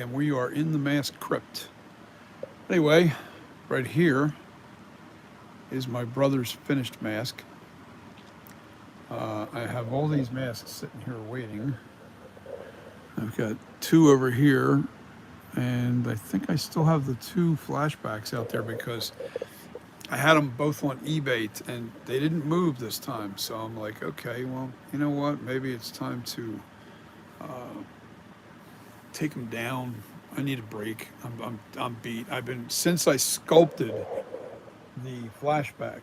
And we are in the mask crypt. Anyway, right here is my brother's finished mask. I have all these masks sitting here waiting. I've got two over here, and I think I still have the two flashbacks out there because I had them both on eBay and they didn't move this time. So I'm like, okay, well, you know what? Maybe it's time to take them down. I need a break. I'm beat. I've been, since I sculpted the flashback,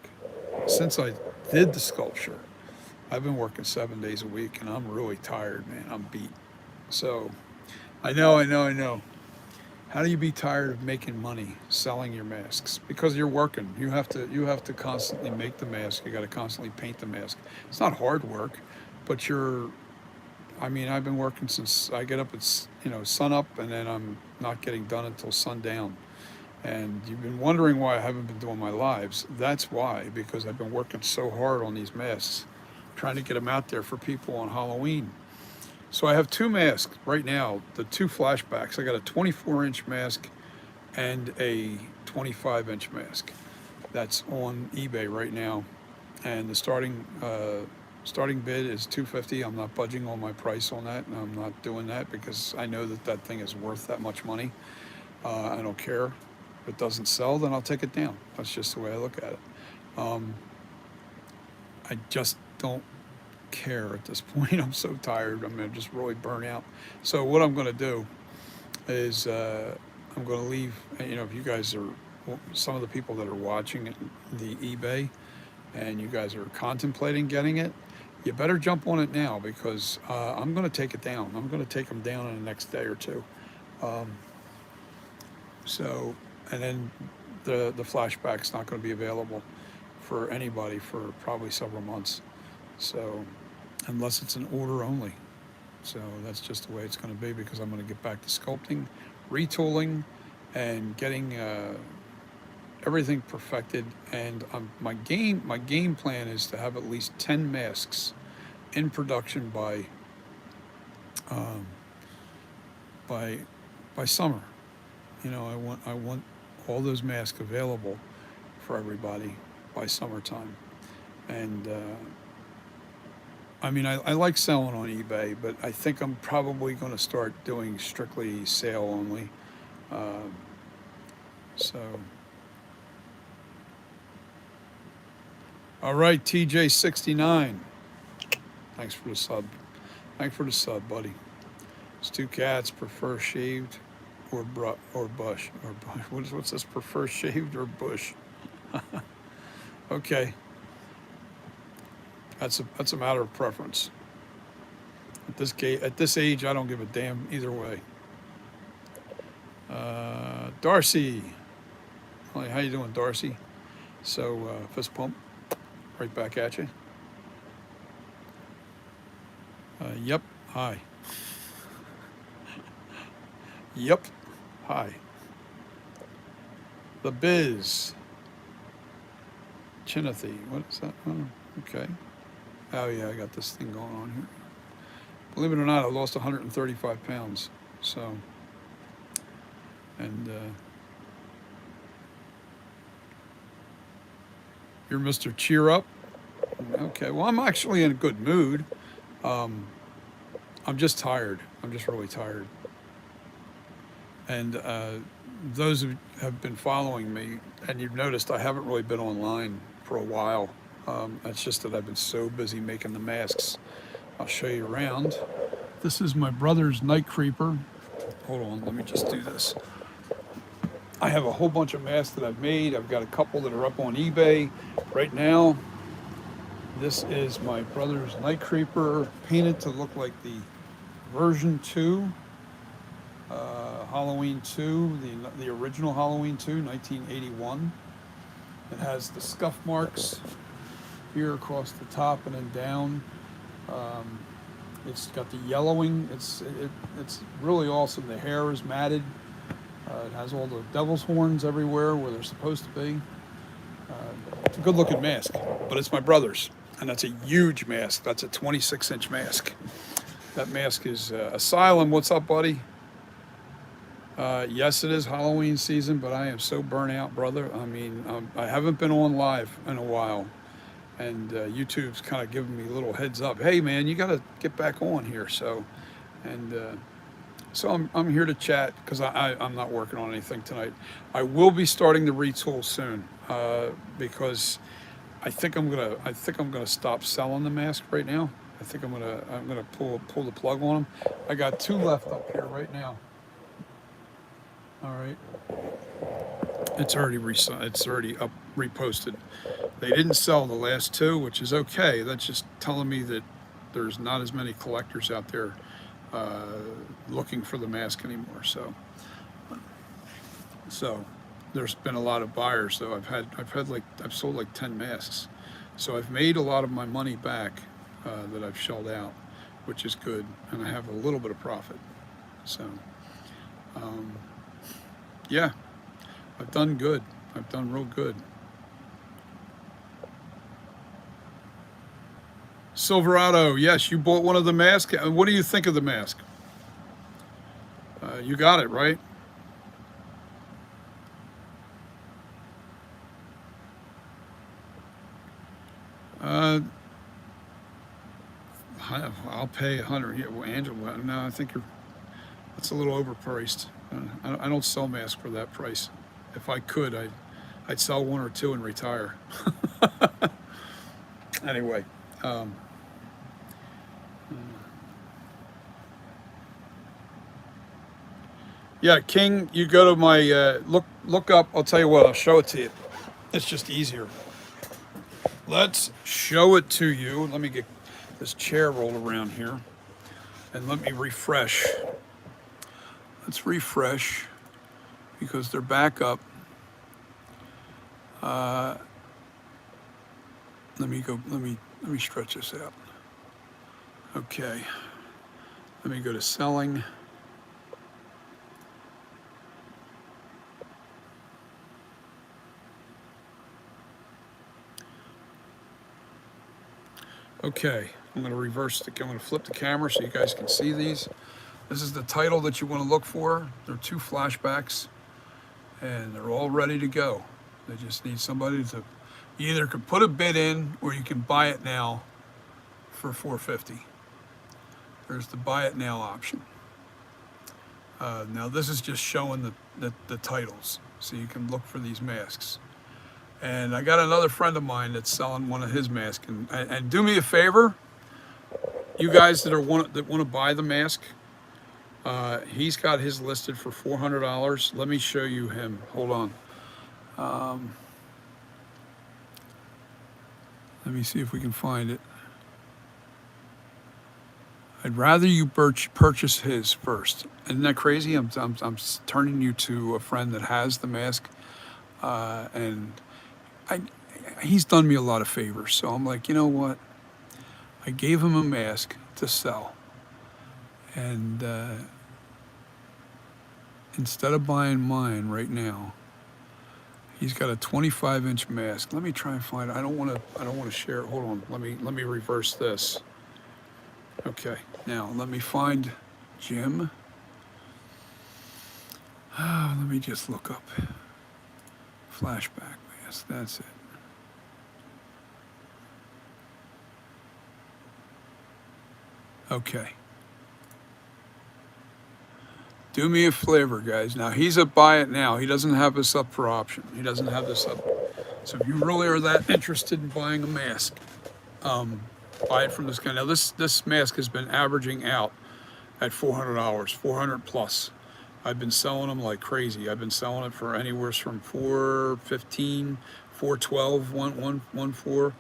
since I did the sculpture, I've been working 7 days a week and I'm really tired, man. I'm beat. So I know. How do you be tired of making money selling your masks? Because you're working. You have to constantly make the mask. You got to constantly paint the mask. It's not hard work, but I've been working since I get up at sun up, and then I'm not getting done until sundown. And you've been wondering why I haven't been doing my lives. That's why, because I've been working so hard on these masks, trying to get them out there for people on Halloween. So I have two masks right now, the two flashbacks. I got a 24-inch mask and a 25-inch mask. That's on eBay right now, and the starting bid is 250. I'm not budging on my price on that, and I'm not doing that because I know that that thing is worth that much money. I don't care. If it doesn't sell, then I'll take it down. That's just the way I look at it. Um, I just don't care at this point. I'm so tired. I'm just really burnt out. So what I'm going to do is I'm going to leave. If you guys are some of the people that are watching the eBay, and you guys are contemplating getting it, you better jump on it now because I'm going to take it down. I'm going to take them down in the next day or two. Um, so, and then the flashback's not going to be available for anybody for probably several months. So, unless it's an order only. So that's just the way it's going to be because I'm going to get back to sculpting, retooling, and getting everything perfected. And my game plan is to have at least 10 masks in production um, by by summer. I want all those masks available for everybody by summertime. And I like selling on eBay, but I think I'm probably going to start doing strictly sale only. Um, so, all right, TJ69. Thanks for the sub. Thanks for the sub, buddy. Stu Cats prefer shaved or bush or bush. What's this? Prefer shaved or bush? Okay, that's a matter of preference. At this age, I don't give a damn either way. Darcy, how you doing, Darcy? So fist pump, right back at you. Yep. Hi. Yep. Hi. The Biz. Chinathy. What is that? Oh, okay. Oh yeah, I got this thing going on here. Believe it or not, I lost 135 pounds. So, and you're Mr. Cheer Up. Okay. Well, I'm actually in a good mood. Um, I'm just tired. I'm just really tired. And those who have been following me, and you've noticed I haven't really been online for a while. That's just that I've been so busy making the masks. I'll show you around. This is my brother's NightCreeper. Hold on, let me just do this. I have a whole bunch of masks that I've made. I've got a couple that are up on eBay right now. This is my brother's NightCreeper, painted to look like the version 2. Halloween 2, the original Halloween 2, 1981. It has the scuff marks here across the top and then down. Um, it's got the yellowing. It's really awesome. The hair is matted. It has all the devil's horns everywhere where they're supposed to be. It's a good looking mask, but it's my brother's, and that's a huge mask. That's a 26-inch mask. That mask is Asylum. What's up, buddy? Yes, it is Halloween season, but I am so burnt out, brother. I mean, I haven't been on live in a while, and YouTube's kind of giving me a little heads up. Hey, man, you got to get back on here. And so I'm here to chat because I'm not working on anything tonight. I will be starting the retool soon because I think I'm gonna stop selling the mask right now. I think I'm gonna pull the plug on them. I got two left up here right now. All right, it's already up reposted. They didn't sell the last two, which is okay. That's just telling me that there's not as many collectors out there uh, looking for the mask anymore. So there's been a lot of buyers. So I've sold like 10 masks. So I've made a lot of my money back that I've shelled out, which is good, and I have a little bit of profit. So um, yeah, I've done good. I've done real good. Silverado, yes, you bought one of the masks. What do you think of the mask? You got it, right? Uh, I'll pay 100. Yeah, well, Angela, no, I think that's a little overpriced. I don't sell masks for that price. If I could, I'd sell one or two and retire. Anyway, um, yeah, King, you go to my look up. I'll tell you what. I'll show it to you. It's just easier. Let's show it to you. Let me get this chair rolled around here and let me refresh. Let's refresh because they're back up. Uh, let me go. Let me stretch this out. Okay. Let me go to selling. Okay. I'm going to I'm going to flip the camera so you guys can see these. This is the title that you want to look for. They're two flashbacks, and they're all ready to go. They just need somebody to. You either could put a bid in, or you can buy it now for 450. There's the buy it now option. Now this is just showing the titles, so you can look for these masks. And I got another friend of mine that's selling one of his masks. And do me a favor, you guys that want to buy the mask, he's got his listed for $400. Let me show you him. Hold on. Let me see if we can find it. I'd rather you purchase his first. Isn't that crazy? I'm turning you to a friend that has the mask, and I he's done me a lot of favors. So I'm like, you know what? I gave him a mask to sell, and instead of buying mine right now, he's got a 25-inch mask. Let me try and find it. I don't want to share it. Hold on. Let me reverse this. Okay. Now let me find Jim. Let me just look up flashback mask. That's it. Okay. Do me a favor, guys. Now he's a buy it now. He doesn't have this up for option. He doesn't have this up. So if you really are that interested in buying a mask, buy it from this guy. Now this mask has been averaging out at $400, 400 plus. I've been selling them like crazy. I've been selling it for anywhere from 415, 412, 114.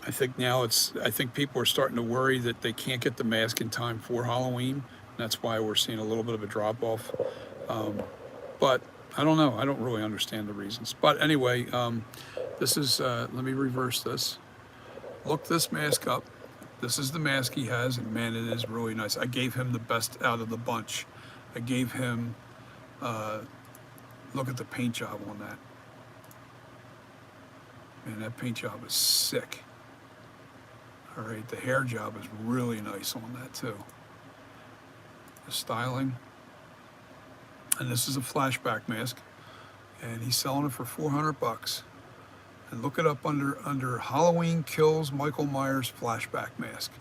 I think now I think people are starting to worry that they can't get the mask in time for Halloween. That's why we're seeing a little bit of a drop off. But I don't know. I don't really understand the reasons. But anyway, this is, let me reverse this. Look this mask up. This is the mask he has, and man, it is really nice. I gave him the best out of the bunch. I gave him, look at the paint job on that. Man, that paint job is sick. All right, the hair job is really nice on that too. the styling. And this is a flashback mask, and he's selling it for 400 bucks. And look it up under Halloween Kills Michael Myers flashback mask,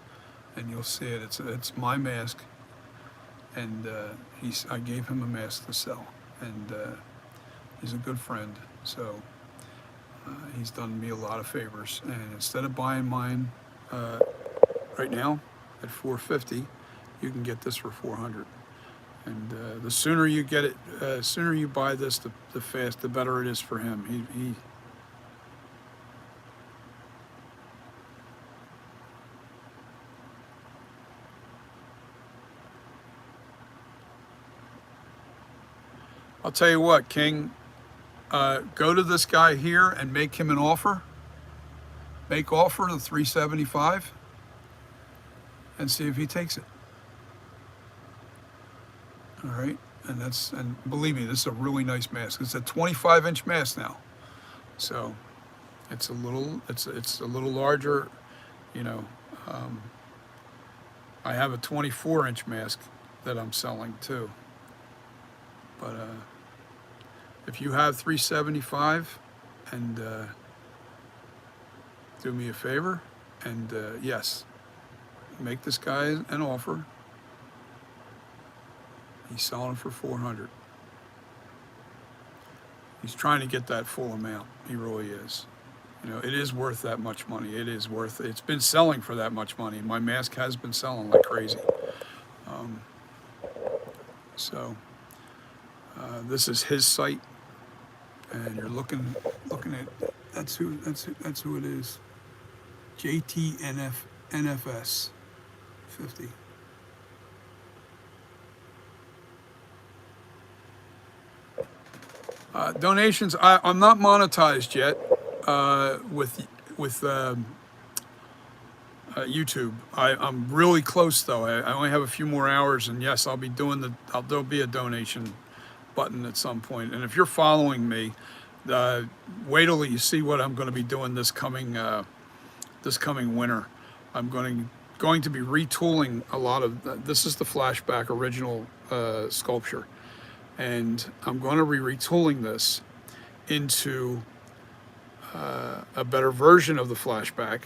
and you'll see it. It's my mask, and I gave him a mask to sell, and he's a good friend, so he's done me a lot of favors. And instead of buying mine right now at 450, you can get this for 400. And the sooner you get it, sooner you buy this, the better it is for him. I'll tell you what, King, go to this guy here and make him an offer. Make offer to 375 and see if he takes it. All right, and believe me, this is a really nice mask. It's a 25-inch mask now, so it's a little larger, you know. I have a 24-inch mask that I'm selling too, but if you have 375, and do me a favor, and yes, make this guy an offer. He's selling it for 400. He's trying to get that full amount. He really is. You know, it is worth that much money. It is worth. It's been selling for that much money. My mask has been selling like crazy. So this is his site, and you're looking at that's who it is. JTNFS 50. Donations. I'm not monetized yet with YouTube. I'm really close though. I only have a few more hours, and yes, I'll be doing there'll be a donation button at some point. And if you're following me, wait till you see what I'm going to be doing this coming winter. I'm going to be retooling a lot of. This is the flashback original sculpture. And I'm going to be retooling this into a better version of the flashback.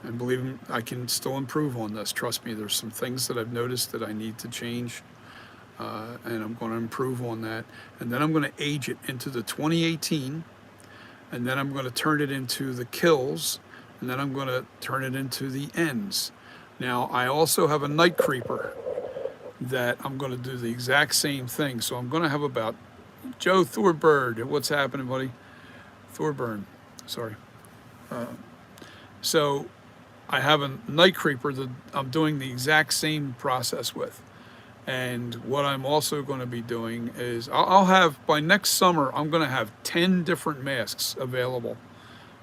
And believe me, I can still improve on this. Trust me, there's some things that I've noticed that I need to change. And I'm going to improve on that. And then I'm going to age it into the 2018. And then I'm going to turn it into the kills. And then I'm going to turn it into the ends. Now, I also have a NightCreeper that I'm going to do the exact same thing. So I'm going to have about Joe Thorburn. What's happening, buddy? Thorburn. Sorry. So I have a NightCreeper that I'm doing the exact same process with. And what I'm also going to be doing is I'll have, by next summer, I'm going to have 10 different masks available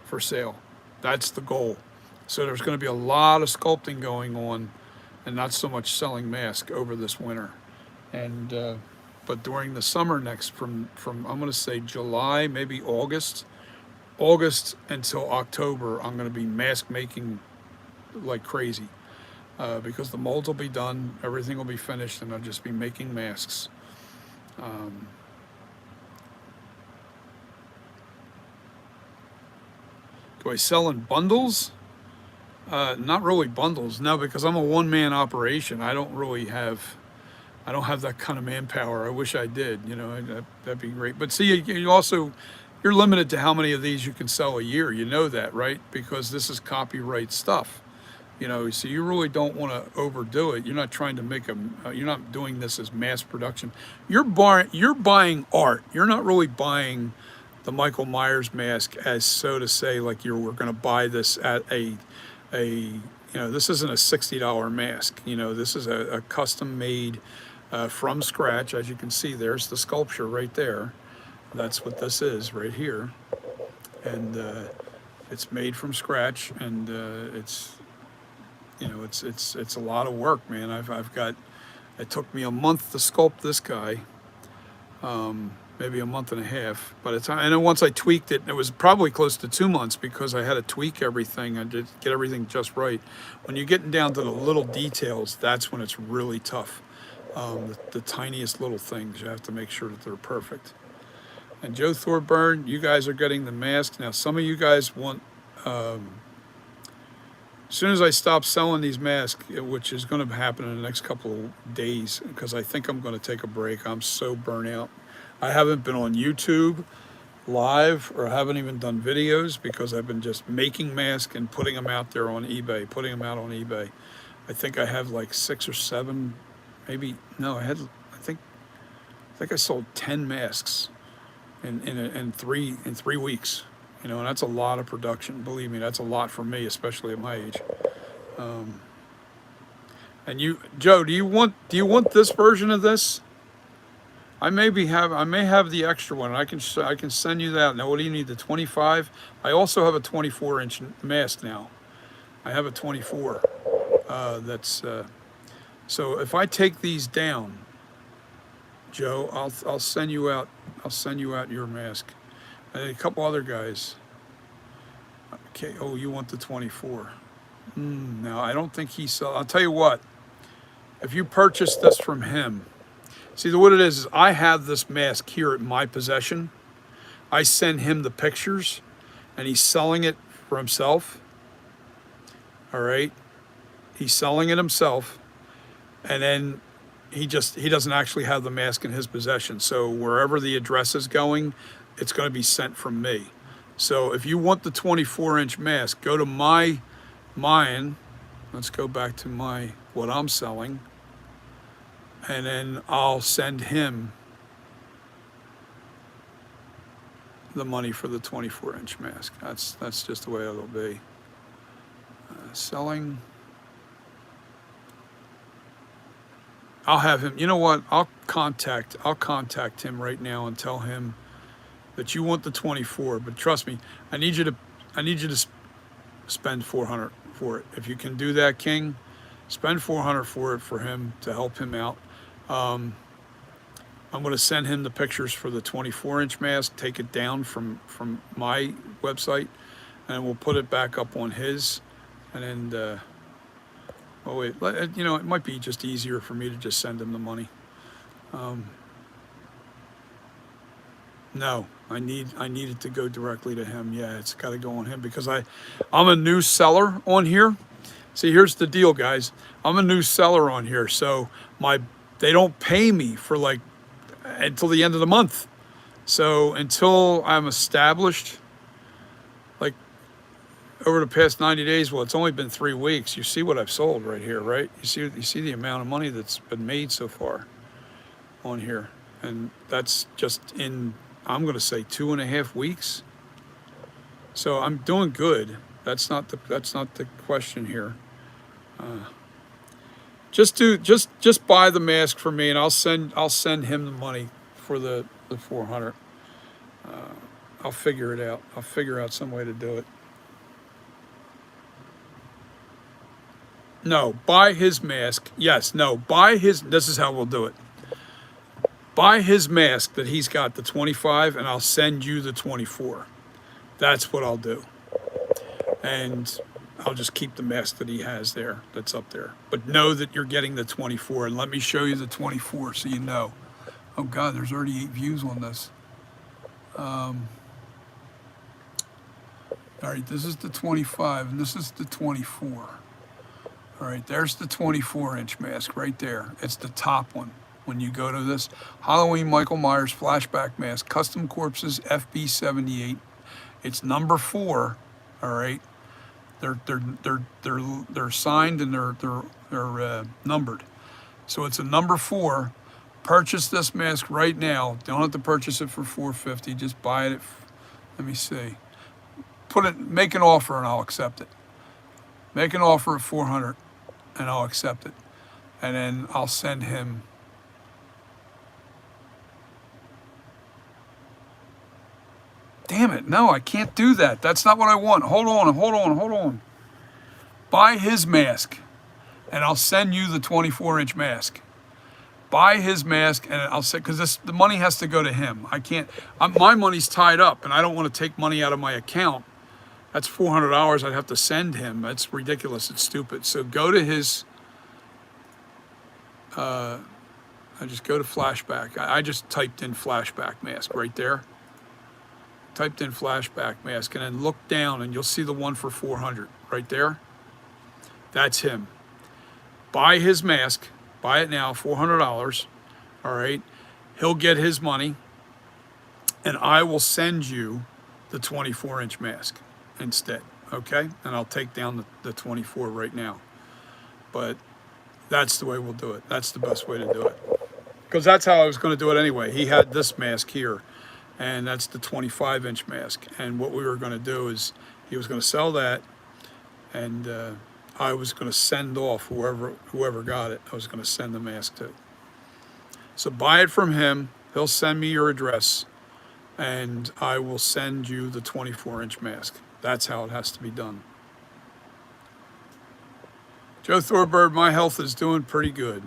for sale. That's the goal. So there's going to be a lot of sculpting going on and not so much selling masks over this winter. And but during the summer from I'm going to say July, maybe August until October, I'm going to be mask making like crazy because the molds will be done, everything will be finished, and I'll just be making masks. Do I sell in bundles? Not really bundles, no, because I'm a one-man operation. I don't have that kind of manpower. I wish I did, you know, that'd be great. But see, you're limited to how many of these you can sell a year. You know that, right? Because this is copyright stuff, you know, so you really don't want to overdo it. You're not trying to you're not doing this as mass production. You're buying art. You're not really buying the Michael Myers mask as, so to say, like we're going to buy this at you know, this isn't a $60 mask. You know, this is a custom made from scratch. As you can see, there's the sculpture right there. That's what this is right here. And it's made from scratch, and it's, you know, it's a lot of work, man. It took me a month to sculpt this guy. Maybe a month and a half, but and then once I tweaked it, it was probably close to 2 months because I had to tweak everything and get everything just right. When you're getting down to the little details, that's when it's really tough. The tiniest little things. You have to make sure that they're perfect. And Joe Thorburn, you guys are getting the mask. Now, some of you guys want, as soon as I stop selling these masks, which is going to happen in the next couple of days, because I think I'm going to take a break. I'm so burnt out. I haven't been on YouTube live or haven't even done videos because I've been just making masks and putting them out there on eBay, putting them out on eBay. I think I have like 6 or 7, maybe, no, I think I sold 10 masks in 3 weeks. You know, and that's a lot of production. Believe me, that's a lot for me, especially at my age. And you, Joe, do you want this version of this? I may have the extra one. I can send you that. Now, what do you need? The 25. I also have a 24-inch mask now. I have a 24. So if I take these down, Joe, I'll send you out. I'll send you out your mask. And a couple other guys. Okay. Oh, you want the 24? No, I don't think he sell. I'll tell you what. If you purchase this from him, see what it is I have this mask here at my possession. I send him the pictures, and he's selling it for himself. All right, he's selling it himself, and then he doesn't actually have the mask in his possession. So wherever the address is going, it's going to be sent from me. So if you want the 24-inch mask, go to mine. Let's go back to what I'm selling, and then I'll send him the money for the 24-inch mask. That's just the way it'll be. Selling. I'll have him. You know what? I'll contact him right now and tell him that you want the 24. But trust me, I need you to spend $400 for it. If you can do that, King, spend $400 for it for him to help him out. I'm going to send him the pictures for the 24-inch mask. Take it down from my website, and we'll put it back up on his. And then, oh wait, you know, it might be just easier for me to just send him the money. No, I need it to go directly to him. Yeah, it's got to go on him because I'm a new seller on here. See, here's the deal, guys. I'm a new seller on here, so they don't pay me for like until the end of the month. So until I'm established, like over the past 90 days, well, it's only been 3 weeks. You see what I've sold right here, right? You see the amount of money that's been made so far on here, and that's just in, I'm going to say 2.5 weeks. So I'm doing good. That's not the question here. Just buy the mask for me, and I'll send him the money for the 400. I'll figure it out. I'll figure out some way to do it. No, buy his mask. Yes, no, buy his. This is how we'll do it. Buy his mask that he's got, the 25, and I'll send you the 24. That's what I'll do. And I'll just keep the mask that he has there, that's up there. But know that you're getting the 24, and let me show you the 24 so you know. Oh God, there's already 8 views on this. All right, this is the 25, and this is the 24. All right, there's the 24-inch mask right there. It's the top one. When you go to this Halloween Michael Myers flashback mask, custom corpses, FB78. It's number 4. All right, they're signed and they're numbered. So it's a number 4. Purchase this mask right now. Don't have to purchase it for $450. Just buy it. Let me see. Make an offer and I'll accept it. Make an offer at $400 and I'll accept it. And then I'll send him. Damn it, no, I can't do that. That's not what I want. Hold on. Buy his mask, and I'll send you the 24-inch mask. Buy his mask, and I'll say, because the money has to go to him. I can't, my money's tied up, and I don't want to take money out of my account. That's $400 I'd have to send him. That's ridiculous. It's stupid. So go to his I just go to flashback. I just typed in flashback mask right there. Typed in flashback mask and then look down and you'll see the one for 400 right there. That's him. Buy his mask. Buy it now, $400. All right. He'll get his money and I will send you the 24-inch mask instead. Okay. And I'll take down the 24 right now. But that's the way we'll do it. That's the best way to do it. Because that's how I was going to do it anyway. He had this mask here. And that's the 25-inch mask. And what we were going to do is he was going to sell that, and I was going to send off whoever got it. I was going to send the mask to. So buy it from him. He'll send me your address, and I will send you the 24-inch mask. That's how it has to be done. Joe Thorbird, my health is doing pretty good.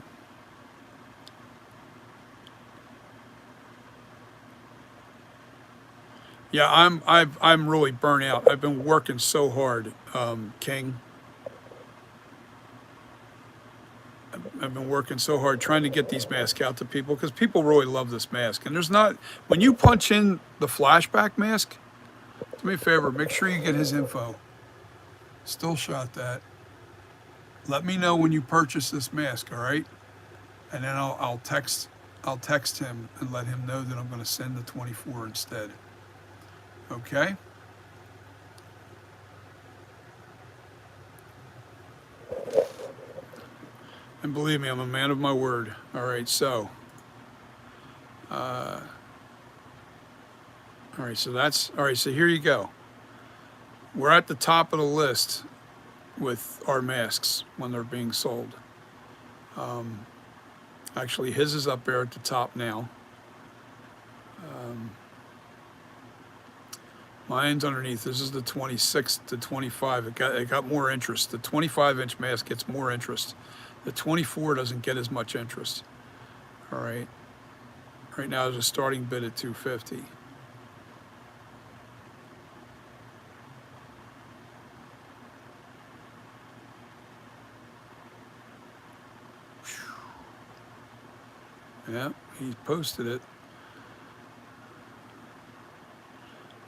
Yeah, I'm really burnt out. I've been working so hard, King. I've been working so hard trying to get these masks out to people because people really love this mask. And there's not, when you punch in the flashback mask, do me a favor, make sure you get his info. Still shot that. Let me know when you purchase this mask, all right? And then I'll text him and let him know that I'm going to send the 24 instead. Okay. And believe me, I'm a man of my word. All right, so. All right, so that's, all right, so here you go. We're at the top of the list with our masks when they're being sold. Actually, his is up there at the top now. Mine's underneath. This is the 26 to 25. It got more interest. The 25-inch mask gets more interest. The 24 doesn't get as much interest. All right. Right now, there's a starting bid at $250. Yeah, he posted it.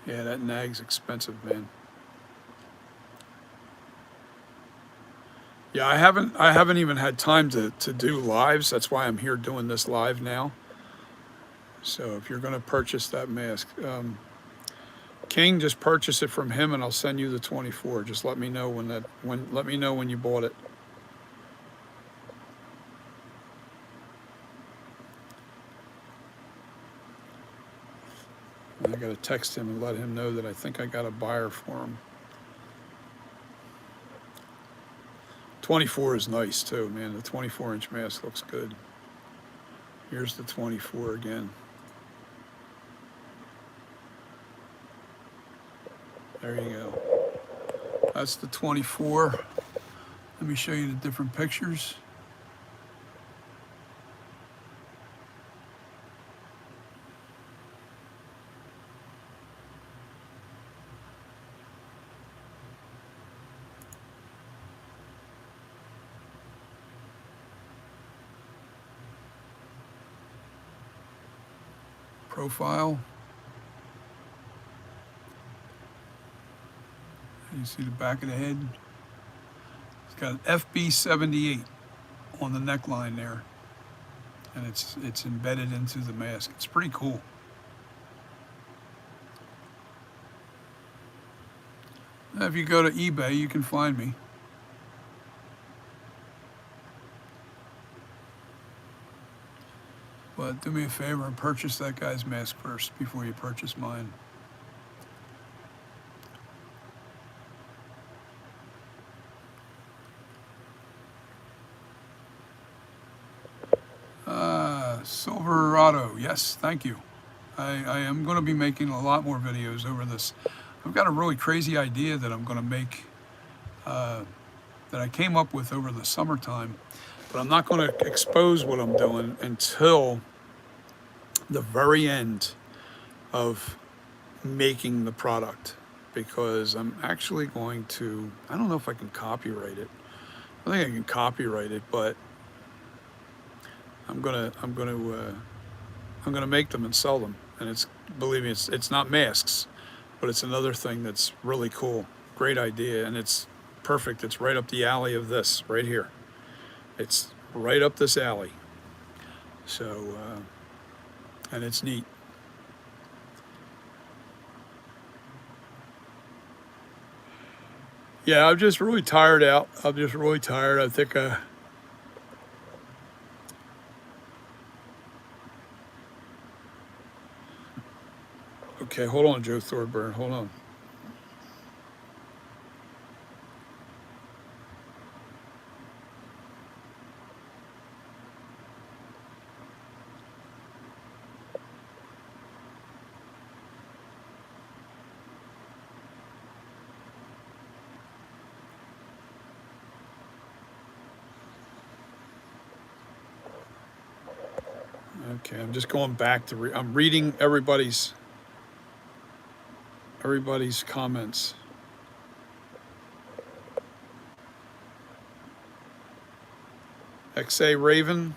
Yeah, that nag's expensive, man. Yeah, I haven't even had time to do lives. That's why I'm here doing this live now. So if you're going to purchase that mask, King, just purchase it from him, and I'll send you the 24. Just let me know let me know when you bought it. I got to text him and let him know that I think I got a buyer for him. 24 is nice too, man. The 24-inch mask looks good. Here's the 24 again. There you go. That's the 24. Let me show you the different pictures. Profile. You see the back of the head. It's got an FB78 on the neckline there, and it's embedded into the mask. It's pretty cool. Now, if you go to eBay, you can find me. But do me a favor and purchase that guy's mask first before you purchase mine. Silverado, yes, thank you. I am going to be making a lot more videos over this. I've got a really crazy idea that I'm going to make, that I came up with over the summertime, but I'm not going to expose what I'm doing until the very end of making the product, because I'm actually going to, I don't know if I can copyright it. I think I can copyright it, but I'm gonna make them and sell them. And it's, believe me, it's not masks, but it's another thing that's really cool. Great idea, and it's perfect. It's right up the alley of this right here. It's right up this alley. So, and it's neat. Yeah, I'm just really tired out. I'm just really tired. I think, okay, hold on, Joe Thorburn. Hold on. Okay, I'm just going back to, I'm reading everybody's comments. XA Raven,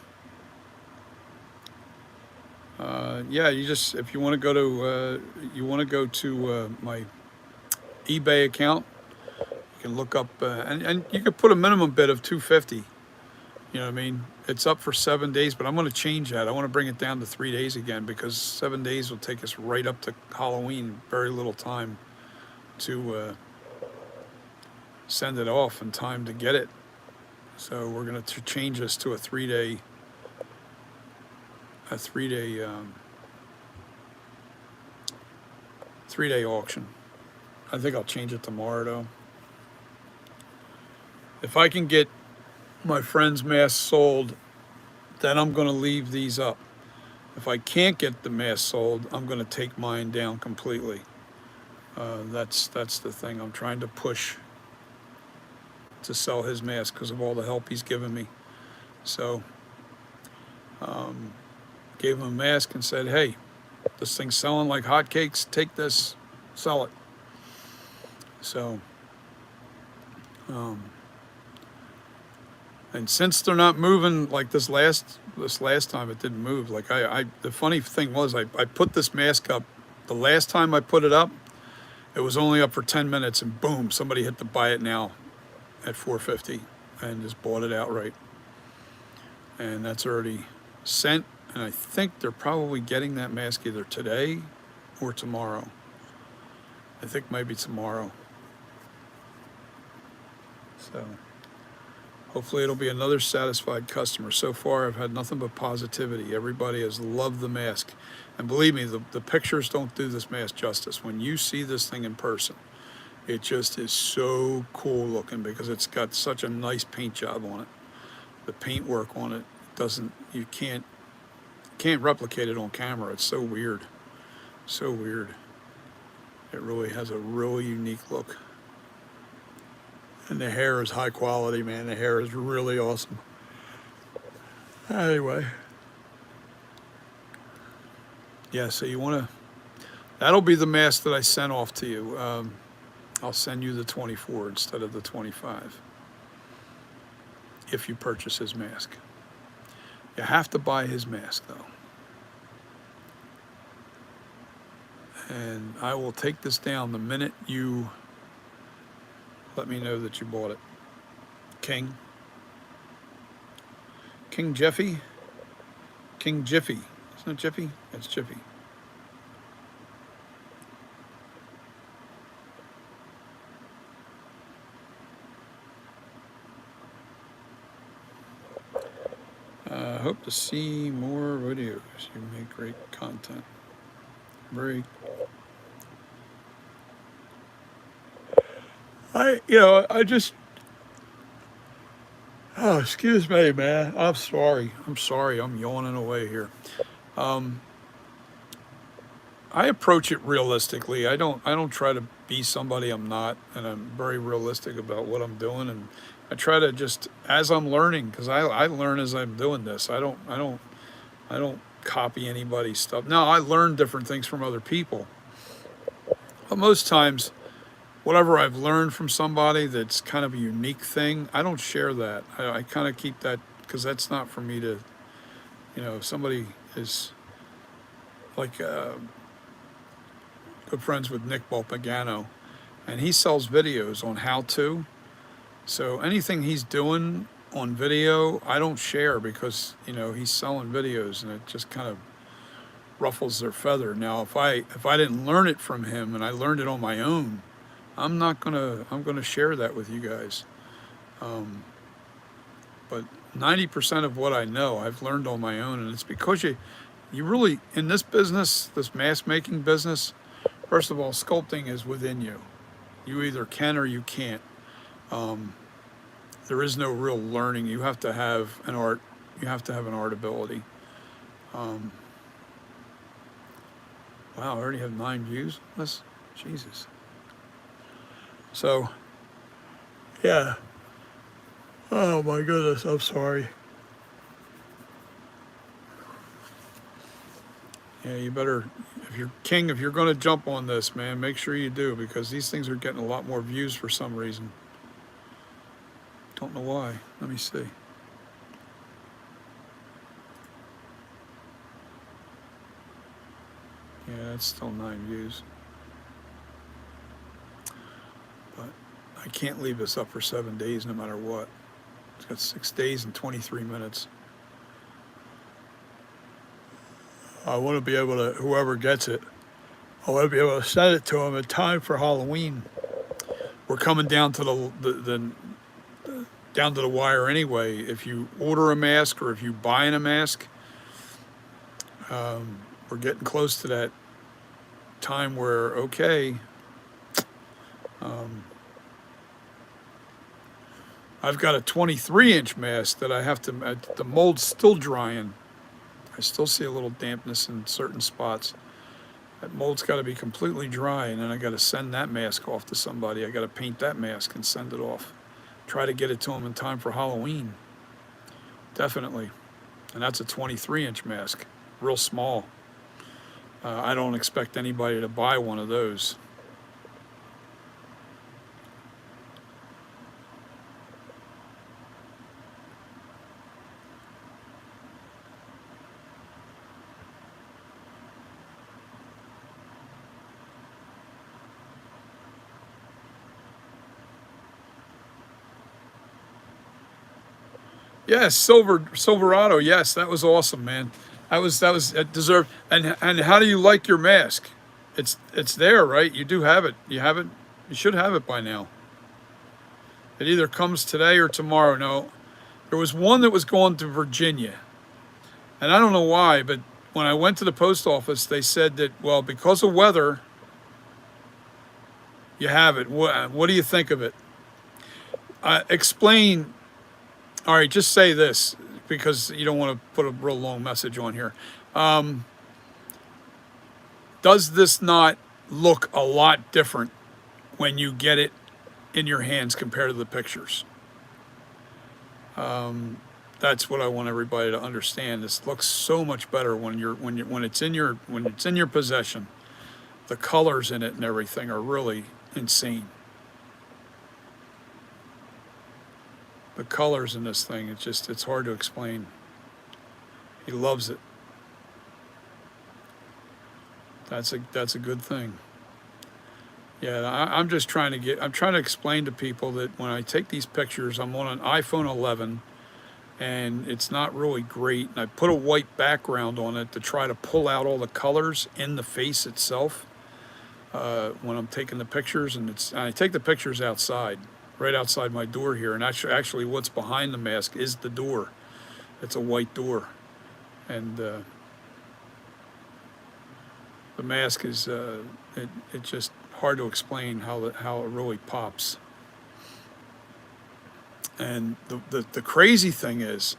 yeah, you just, if you want to go to, my eBay account, you can look up, and you could put a minimum bid of 250. You know what I mean? It's up for 7 days, but I'm going to change that. I want to bring it down to 3 days again, because 7 days will take us right up to Halloween. Very little time to send it off and time to get it. So we're going to change this to a 3 day, a 3 day, 3 day auction. I think I'll change it tomorrow though. If I can get my friend's mask sold, then I'm going to leave these up. If I can't get the mask sold, I'm going to take mine down completely. That's the thing. I'm trying to push to sell his mask because of all the help he's given me. So, gave him a mask and said, "Hey, this thing's selling like hotcakes. Take this, sell it." So, and since they're not moving like this last time, it didn't move. Like the funny thing was, I put this mask up. The last time I put it up, it was only up for 10 minutes, and boom, somebody hit the buy it now at 450 and just bought it outright. And that's already sent, and I think they're probably getting that mask either today or tomorrow. I think maybe tomorrow. So hopefully it'll be another satisfied customer. So far, I've had nothing but positivity. Everybody has loved the mask. And believe me, the pictures don't do this mask justice. When you see this thing in person, it just is so cool looking because it's got such a nice paint job on it. The paint work on it doesn't, you can't replicate it on camera. It's so weird. So weird. It really has a really unique look. And the hair is high quality, man. The hair is really awesome. Anyway. Yeah, so you want to, that'll be the mask that I sent off to you. I'll send you the 24 instead of the 25 if you purchase his mask. You have to buy his mask, though. And I will take this down the minute you let me know that you bought it. King Jiffy? King Jiffy. Isn't it Jiffy? It's Jiffy. Hope to see more videos. You make great content. Very. I just. Oh, excuse me, man. I'm sorry. I'm yawning away here. I approach it realistically. I don't try to be somebody I'm not, and I'm very realistic about what I'm doing, and I try to just as I'm learning, because I learn as I'm doing this. I don't copy anybody's stuff. Now I learn different things from other people, but most times, whatever I've learned from somebody that's kind of a unique thing, I don't share that. I kind of keep that because that's not for me to You know, somebody is like good friends with Nick Bolpagano, and he sells videos on how to. So anything he's doing on video, I don't share because you know he's selling videos, and it just kind of ruffles their feather. Now, if I didn't learn it from him and I learned it on my own, I'm gonna share that with you guys. Um, but 90% of what I know, I've learned on my own, and it's because you really in this business, this mask making business. First of all, sculpting is within you. You either can or you can't. Um, there is no real learning. You have to have an art. You have to have an art ability. Um, wow, I already have 9 views. That's Jesus. So, yeah. Oh my goodness, I'm sorry. Yeah, you better, if you're going to jump on this, man, make sure you do because these things are getting a lot more views for some reason. Don't know why. Let me see. Yeah, that's still 9 views. But I can't leave this up for 7 days no matter what. It's got 6 days and 23 minutes. I want to be able to, whoever gets it, I want to be able to send it to them in time for Halloween. We're coming down to the down to the wire anyway. If you order a mask or if you buy a mask, we're getting close to that time where, okay, I've got a 23-inch mask that I have to, the mold's still drying. I still see a little dampness in certain spots. That mold's got to be completely dry, and then I got to send that mask off to somebody. I got to paint that mask and send it off. Try to get it to them in time for Halloween. Definitely. And that's a 23-inch mask, real small. I don't expect anybody to buy one of those. Yes, Silverado. Yes, that was awesome, man. That deserved. And how do you like your mask? It's there, right? You do have it. You have it. You should have it by now. It either comes today or tomorrow. No, there was one that was going to Virginia, and I don't know why, but when I went to the post office, they said that well, because of weather, you have it. What do you think of it? Explain. All right, just say this because you don't want to put a real long message on here. Does this not look a lot different when you get it in your hands compared to the pictures? That's what I want everybody to understand. This looks so much better when it's in your possession. The colors in it and everything are really insane. The colors in this thing, it's hard to explain. He loves it. That's a good thing. Yeah, I'm trying to explain to people that when I take these pictures, I'm on an iPhone 11 and it's not really great. And I put a white background on it to try to pull out all the colors in the face itself when I'm taking the pictures. And I take the pictures outside. Right outside my door here, and actually what's behind the mask is the door. It's a white door, and the mask is it's just hard to explain how it really pops. And the crazy thing is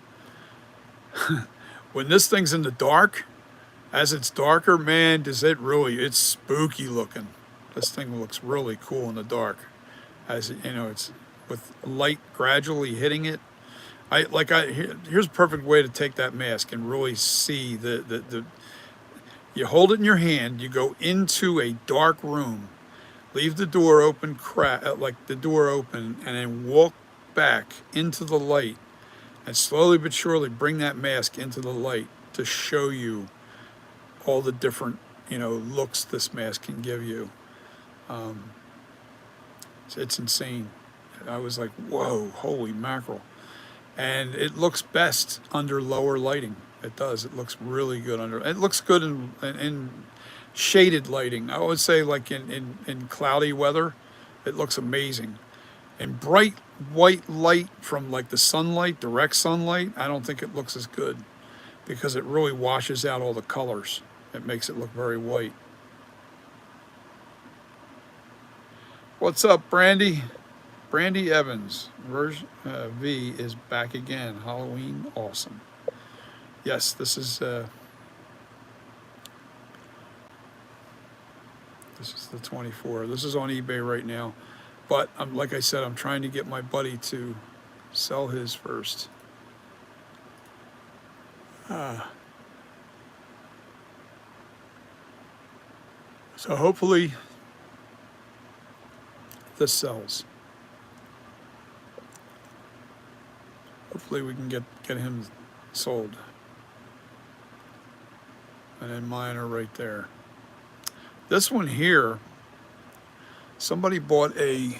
when this thing's in the dark, as it's darker, man, it's spooky looking. This thing looks really cool in the dark. As you know, it's with light gradually hitting it. Here's a perfect way to take that mask and really see the you hold it in your hand, you go into a dark room, leave the door open, like the door open, and then walk back into the light and slowly but surely bring that mask into the light to show you all the different, looks this mask can give you. It's insane. I was like, whoa, holy mackerel. And it looks best under lower lighting. It does. It looks really good under. It looks good in shaded lighting. I would say like in cloudy weather, it looks amazing. In bright white light from like the sunlight, direct sunlight, I don't think it looks as good because it really washes out all the colors. It makes it look very white. What's up, Brandy? Brandy Evans, version V is back again. Halloween, awesome. Yes, this is the 24. This is on eBay right now, but like I said, I'm trying to get my buddy to sell his first. So hopefully this sells. Hopefully we can get him sold. And then mine are right there. This one here, somebody bought a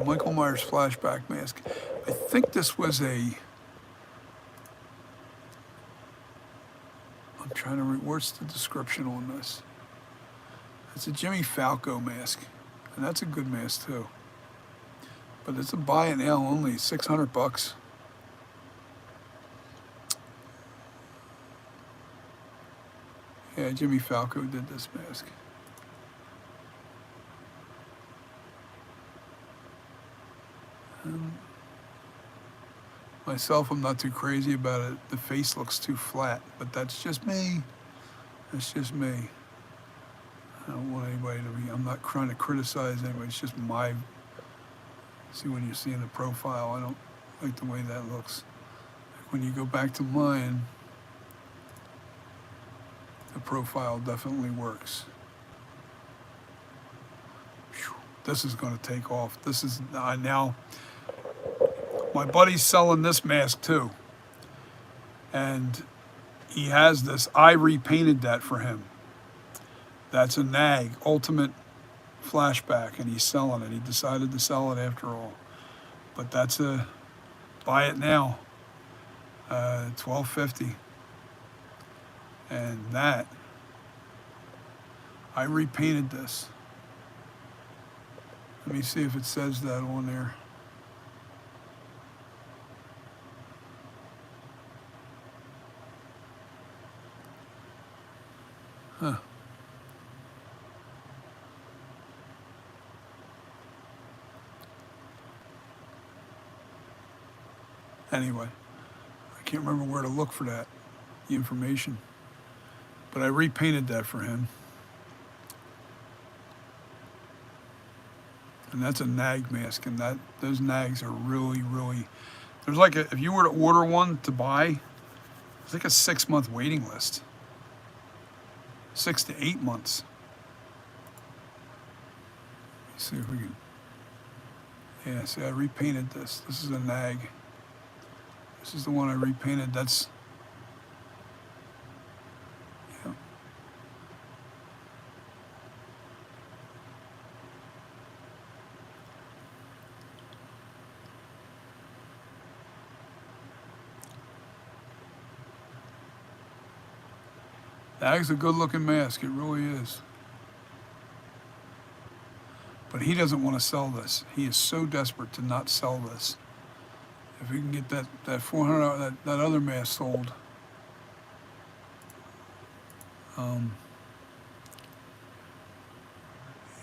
Michael Myers flashback mask. I think this was I'm trying to what's the description on this? It's a Jimmy Falco mask, and that's a good mask too. But it's a buy it now only, $600. Yeah, Jimmy Falco did this mask. Myself, I'm not too crazy about it. The face looks too flat, but that's just me. That's just me. I don't want anybody to be, I'm not trying to criticize anybody, it's just my, see when you're seeing the profile, I don't like the way that looks. Like when you go back to mine, the profile definitely works. Whew, this is gonna take off. This is, now, my buddy's selling this mask too. And he has this, I repainted that for him. That's a NAG, Ultimate Flashback, and he's selling it. He decided to sell it after all. But that's a, buy it now, $12.50. And that, I repainted this. Let me see if it says that on there. Huh. Anyway, I can't remember where to look for that, the information. But I repainted that for him. And that's a NAG mask, and those NAGs are really, really, there's like if you were to order one to buy, it's like a 6-month waiting list. 6 to 8 months. Let's see if we can, yeah, see I repainted this. This is a NAG. This is the one I repainted. That's, yeah. That's a good looking mask, it really is. But he doesn't want to sell this. He is so desperate to not sell this. If we can get that $400, that other mask sold,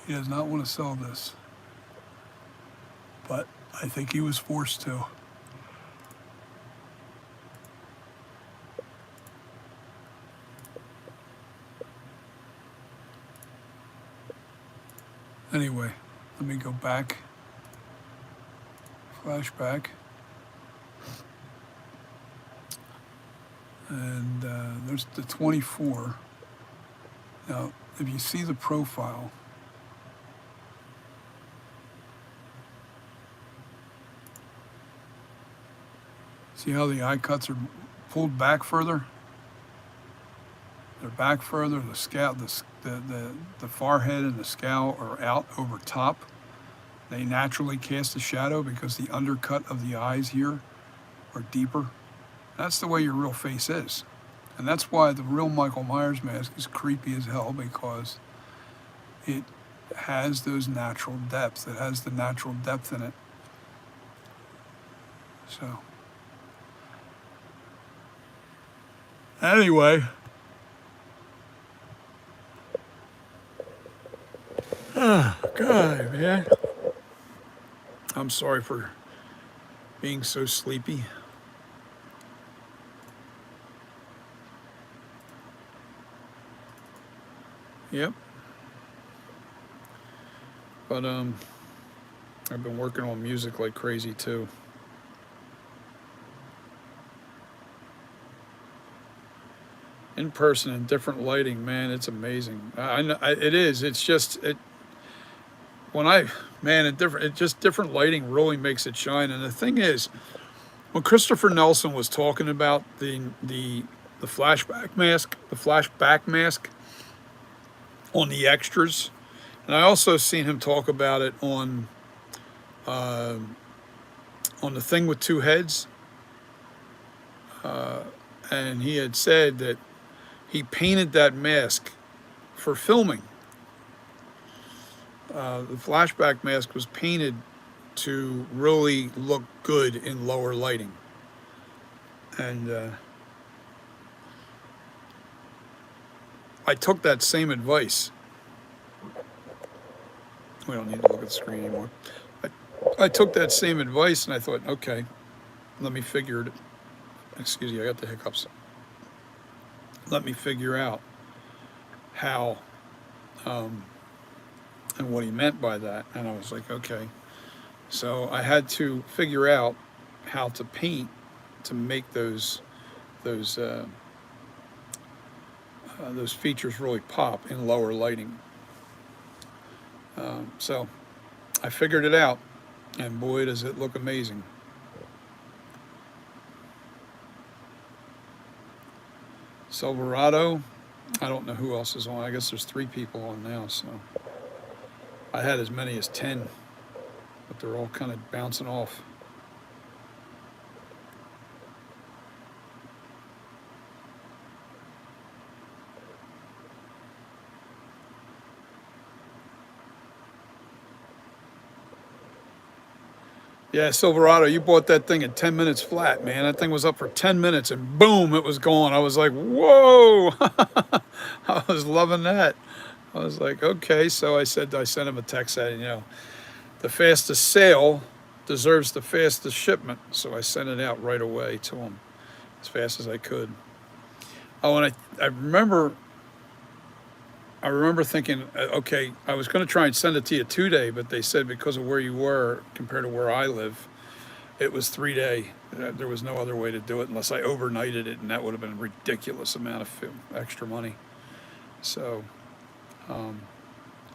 he does not want to sell this. But I think he was forced to. Anyway, let me go back. Flashback. And there's the 24. Now, if you see the profile, see how the eye cuts are pulled back further? They're back further. The scout, the forehead and the scowl are out over top. They naturally cast a shadow because the undercut of the eyes here are deeper. That's the way your real face is. And that's why the real Michael Myers mask is creepy as hell, because it has those natural depths. It has the natural depth in it. So, anyway. Oh, God, man. I'm sorry for being so sleepy. Yep. But I've been working on music like crazy too. In person in different lighting, man, it's amazing. It is. It's just it. When I, man, it just different lighting really makes it shine. And the thing is, when Christopher Nelson was talking about the flashback mask on the extras, and I also seen him talk about it uh, on the thing with two heads, and he had said that he painted that mask for filming. The flashback mask was painted to really look good in lower lighting, and I took that same advice. We don't need to look at the screen anymore. I took that same advice and I thought, okay, let me figure it. Excuse me, I got the hiccups. Let me figure out how and what he meant by that. And I was like, okay. So I had to figure out how to paint to make those features really pop in lower lighting. So I figured it out, and boy, does it look amazing. Silverado, I don't know who else is on. I guess there's 3 people on now, so I had as many as 10, but they're all kind of bouncing off. Yeah, Silverado, you bought that thing in 10 minutes flat, man. That thing was up for 10 minutes and boom, it was gone. I was like, whoa. I was loving that. I was like, okay. So I sent him a text saying, the fastest sale deserves the fastest shipment. So I sent it out right away to him as fast as I could. Oh, and I remember thinking, okay, I was going to try and send it to you 2-day, but they said because of where you were compared to where I live, it was 3-day. There was no other way to do it unless I overnighted it, and that would have been a ridiculous amount of extra money. So,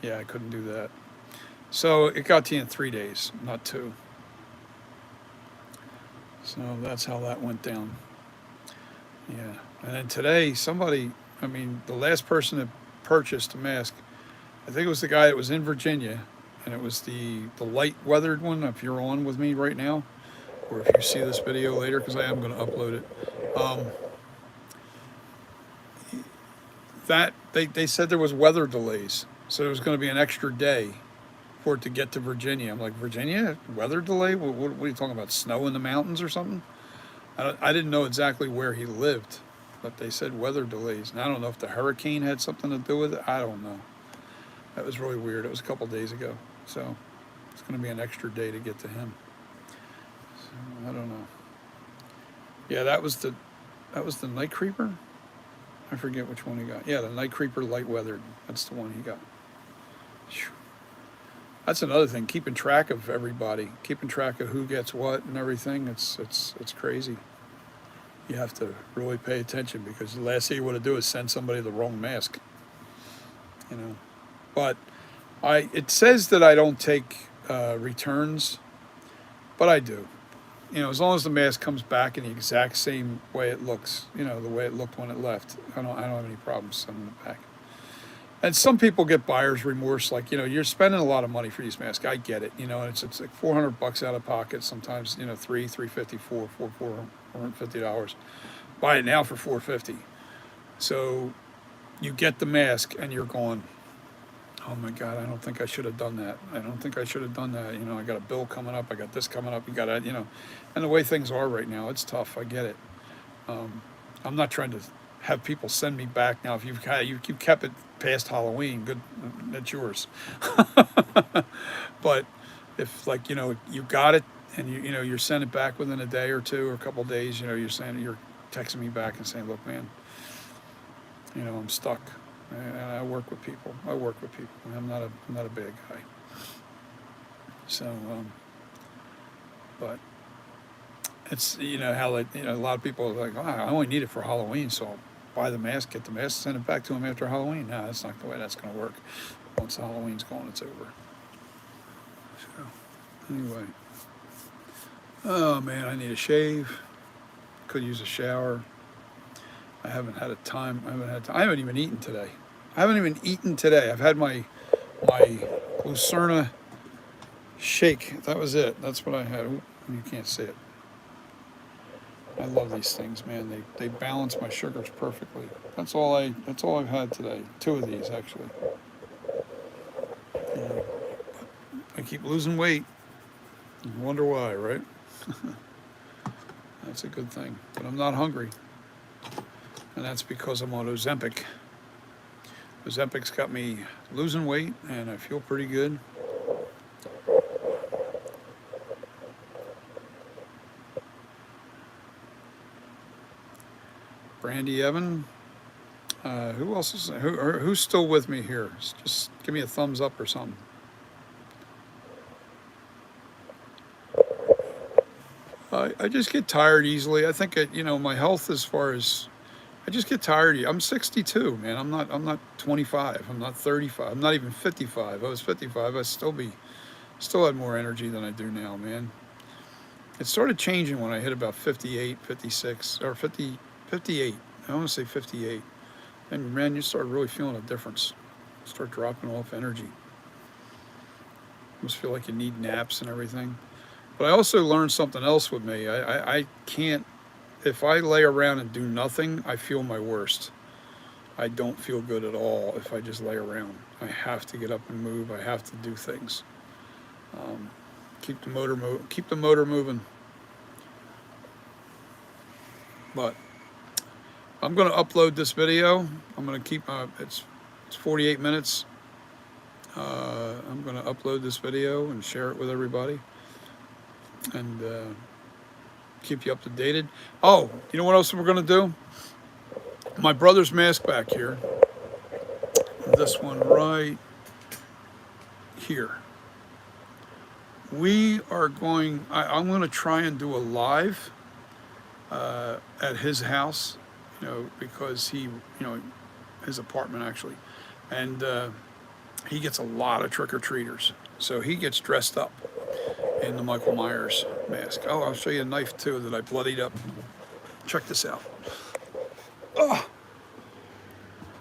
yeah, I couldn't do that. So it got to you in 3 days, not 2. So that's how that went down. Yeah, and then today, the last person that purchased a mask, I think it was the guy that was in Virginia, and it was the light weathered one. If you're on with me right now, or if you see this video later, because I am going to upload it, that they said there was weather delays, so there was going to be an extra day for it to get to Virginia. I'm like, Virginia, weather delay? What are you talking about? Snow in the mountains or something? I didn't know exactly where he lived, but they said weather delays. And I don't know if the hurricane had something to do with it. I don't know. That was really weird. It was a couple days ago. So it's going to be an extra day to get to him. So I don't know. Yeah, that was the NightCreeper? I forget which one he got. Yeah, the NightCreeper light weathered. That's the one he got. Whew. That's another thing, keeping track of everybody, keeping track of who gets what and everything. It's crazy. You have to really pay attention, because the last thing you want to do is send somebody the wrong mask. But it says that I don't take returns, but I do. as long as the mask comes back in the exact same way it looks, the way it looked when it left, I don't have any problems sending it back. And some people get buyer's remorse, like, you're spending a lot of money for these masks. I get it, and it's like $400 out of pocket. Sometimes, $350, $450. Buy it now for $450. So you get the mask and you're going, oh my God, I don't think I should have done that. I don't think I should have done that. I got a bill coming up. I got this coming up. You got to, and the way things are right now, it's tough. I get it. I'm not trying to have people send me back now. If you kept it past Halloween, good, that's yours. But if, like, you got it and you're sending it back within a day or two or a couple of days, you're texting me back and saying, look, man, I'm stuck. And I work with people. I'm not a bad guy. So, but it's, how, like, a lot of people are like, oh, I only need it for Halloween, so I'll buy the mask, get the mask, send it back to them after Halloween. No, that's not the way that's going to work. Once Halloween's gone, it's over. So, anyway. Oh man, I need a shave. Could use a shower. I haven't had time. I haven't even eaten today. I've had my Lucerna shake. That was it. That's what I had. Ooh, you can't see it. I love these things, man. They balance my sugars perfectly. That's all I've had today. 2 of these actually. I keep losing weight. I wonder why, right? That's a good thing. But I'm not hungry. And that's because I'm on Ozempic. Ozempic's got me losing weight, and I feel pretty good. Brandy Evan. Who else is who's still with me here? Just give me a thumbs up or something. I just get tired easily. I think my health, as far as, I just get tired. I'm 62, man. I'm not 25. I'm not 35. I'm not even 55. If I was 55, I'd still had more energy than I do now, man. It started changing when I hit about 58, 56, or 50, 58. I want to say 58. And man, you start really feeling a difference. You start dropping off energy. Almost feel like you need naps and everything. But I also learned something else with me. I can't, if I lay around and do nothing, I feel my worst. I don't feel good at all if I just lay around. I have to get up and move. I have to do things. Keep the motor moving. But I'm going to upload this video. I'm going to keep it's 48 minutes. I'm going to upload this video and share it with everybody, and keep you up to date. Oh, you know what else we're going to do? My brother's mask back here. This one right here. We are going, I'm going to try and do a live at his house, because he, his apartment actually, and he gets a lot of trick-or-treaters. So he gets dressed up in the Michael Myers mask. Oh, I'll show you a knife too that I bloodied up. Check this out. Oh,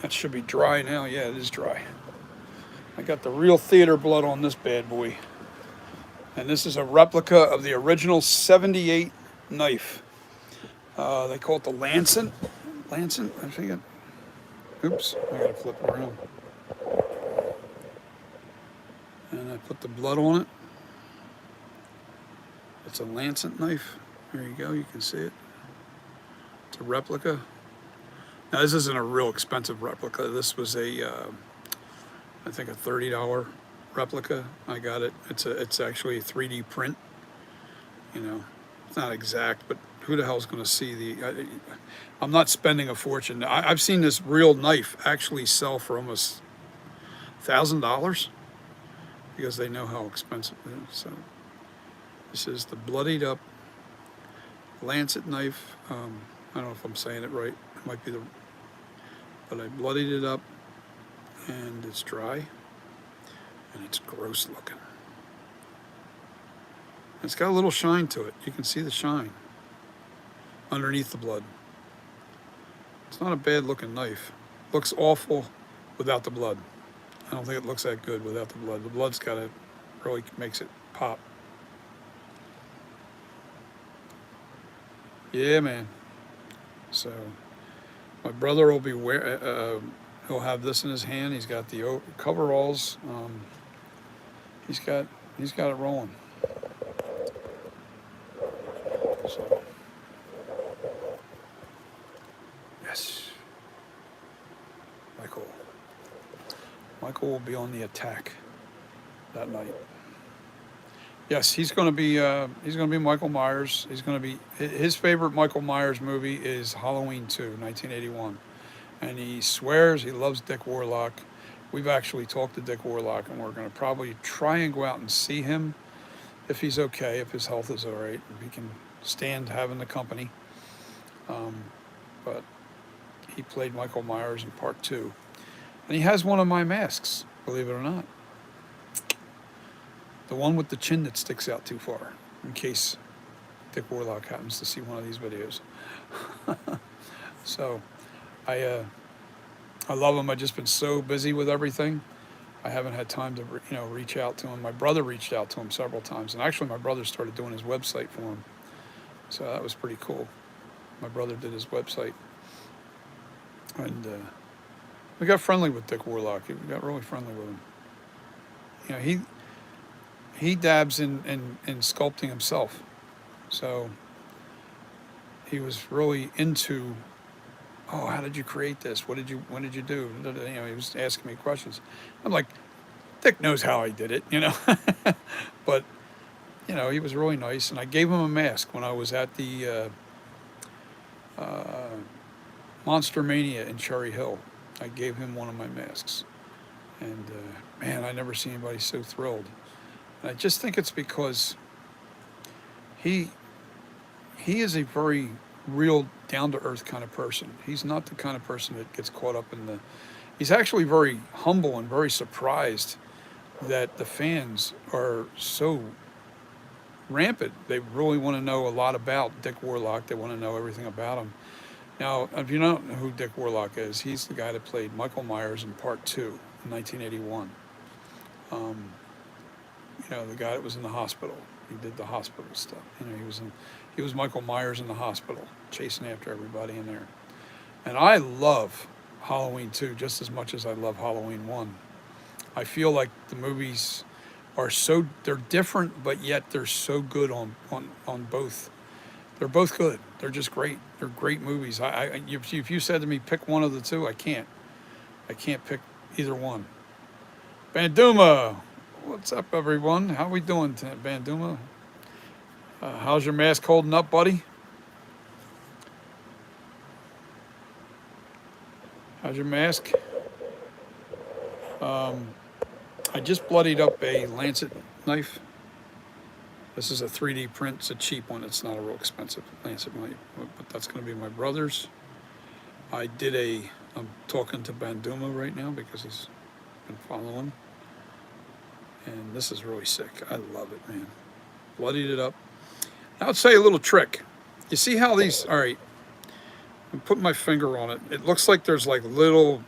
that should be dry now. Yeah, it is dry. I got the real theater blood on this bad boy. And this is a replica of the original 78 knife. They call it the Lancet. Lancet, I think it. Oops, I gotta flip it around. And I put the blood on it. It's a Lancet knife. There you go, you can see it. It's a replica. Now this isn't a real expensive replica. This was I think a $30 replica. I got it. It's actually a 3D print. It's not exact, but who the hell's going to see I'm not spending a fortune. I've seen this real knife actually sell for almost $1,000 because they know how expensive it is. So this is the bloodied up Lancet knife. I don't know if I'm saying it right. It might be but I bloodied it up, and it's dry, and it's gross looking. It's got a little shine to it. You can see the shine underneath the blood. It's not a bad looking knife. Looks awful without the blood. I don't think it looks that good without the blood. The blood's got to really makes it pop. Yeah, man. So my brother will be he'll have this in his hand. He's got the coveralls. He's got it rolling. So yes, Michael will be on the attack that night. Yes, he's going to be Michael Myers. He's going to be his favorite Michael Myers movie is Halloween 2, 1981, and he swears he loves Dick Warlock. We've actually talked to Dick Warlock, and we're going to probably try and go out and see him if he's okay, if his health is all right, if he can stand having the company. But he played Michael Myers in part 2, and he has one of my masks, believe it or not. The one with the chin that sticks out too far, in case Dick Warlock happens to see one of these videos. So, I love him. I've just been so busy with everything. I haven't had time to reach out to him. My brother reached out to him several times, and actually my brother started doing his website for him. So that was pretty cool. My brother did his website, and we got friendly with Dick Warlock. We got really friendly with him. He dabs in sculpting himself, so he was really into, oh, how did you create this? When did you do? He was asking me questions. I'm like, Dick knows how I did it, but he was really nice, and I gave him a mask when I was at the Monster Mania in Cherry Hill. I gave him one of my masks, and man, I never seen anybody so thrilled. I just think it's because he is a very real, down-to-earth kind of person. He's not the kind of person that gets caught up in he's actually very humble and very surprised that the fans are so rampant. They really want to know a lot about Dick Warlock. They want to know everything about him. Now, if you don't know who Dick Warlock is, he's the guy that played Michael Myers in Part 2 in 1981. The guy that was in the hospital. He did the hospital stuff. He was Michael Myers in the hospital, chasing after everybody in there. And I love Halloween 2 just as much as I love Halloween 1. I feel like the movies they're different, but yet they're so good on both. They're both good. They're just great. They're great movies. If you said to me, pick one of the two, I can't pick either one. Banduma! What's up, everyone? How we doing tonight, Banduma? How's your mask holding up, buddy? How's your mask? I just bloodied up a Lancet knife. This is a 3D print. It's a cheap one. It's not a real expensive Lancet knife, but that's going to be my brother's. I'm talking to Banduma right now because he's been following. And this is really sick. I love it, man. Bloodied it up. Now, I'll tell you a little trick. You see how all right, I'm putting my finger on it. It looks like there's like little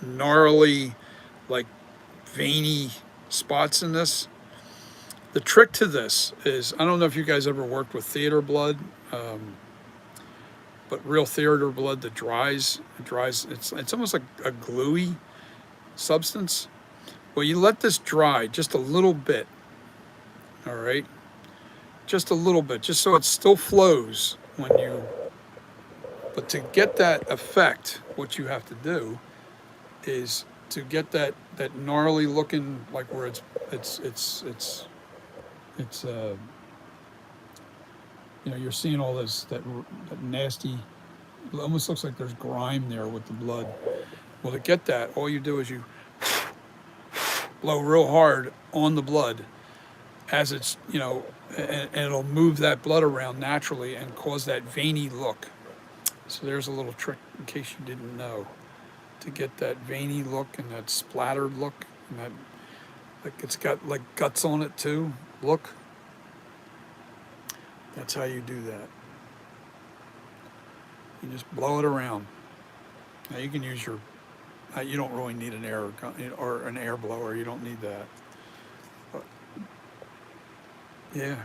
gnarly, like veiny spots in this. The trick to this is, I don't know if you guys ever worked with theater blood, but real theater blood that dries. It dries. It's almost like a gluey substance. Well, you let this dry just a little bit, all right? Just a little bit, just so it still flows but to get that effect, what you have to do is to get that gnarly looking, like where it's you're seeing all this, that nasty, it almost looks like there's grime there with the blood. Well, to get that, all you do is you blow real hard on the blood as it's, and it'll move that blood around naturally and cause that veiny look. So there's a little trick in case you didn't know, to get that veiny look and that splattered look, and that, like, it's got like guts on it too, look. That's how you do that. You just blow it around. Now you can use your, you don't really need an air or an air blower. You don't need that. But, yeah.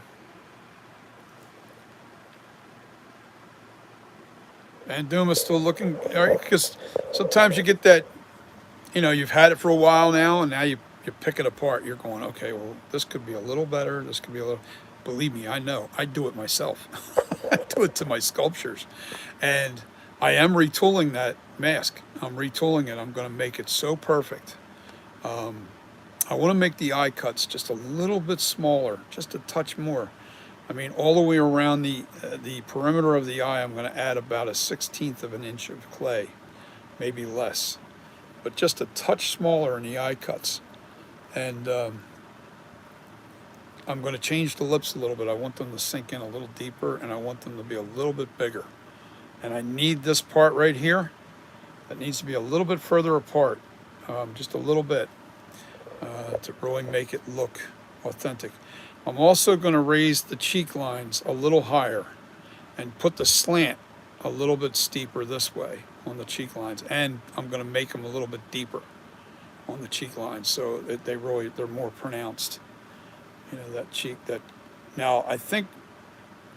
And Duma's still looking, because sometimes you get that, you've had it for a while now, and now you pick it apart. You're going, okay, well, this could be a little better. This could be a little. Believe me, I know. I do it myself. I do it to my sculptures, and I am retooling that mask. I'm retooling it. I'm going to make it so perfect. I want to make the eye cuts just a little bit smaller, just a touch more. I mean, all the way around the perimeter of the eye, I'm going to add about 1/16 of an inch of clay, maybe less, but just a touch smaller in the eye cuts. And I'm going to change the lips a little bit. I want them to sink in a little deeper, and I want them to be a little bit bigger. And I need this part right here. That needs to be a little bit further apart, just a little bit, to really make it look authentic. I'm also going to raise the cheek lines a little higher and put the slant a little bit steeper this way on the cheek lines, and I'm going to make them a little bit deeper on the cheek lines so that they're more pronounced. That cheek. Now I think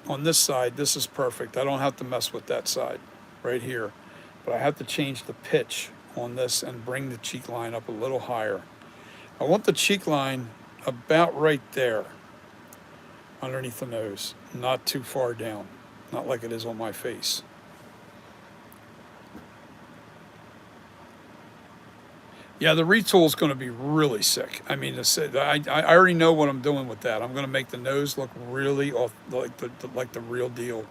on this side this is perfect. I don't have to mess with that side right here, but I have to change the pitch on this and bring the cheek line up a little higher. I want the cheek line about right there underneath the nose, not too far down, not like it is on my face. Yeah, the retool is going to be really sick. I mean, I already know what I'm doing with that. I'm going to make the nose look really like the real deal.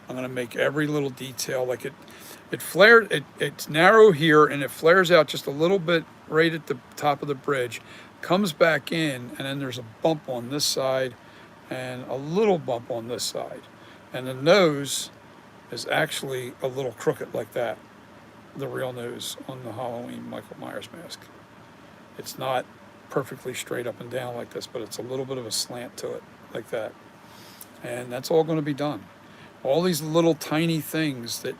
I'm going to make every little detail like it flared. It's narrow here, and it flares out just a little bit right at the top of the bridge, comes back in, and then there's a bump on this side and a little bump on this side. And the nose is actually a little crooked like that, the real nose on the Halloween Michael Myers mask. It's not perfectly straight up and down like this, but it's a little bit of a slant to it like that. And that's all going to be done. All these little tiny things that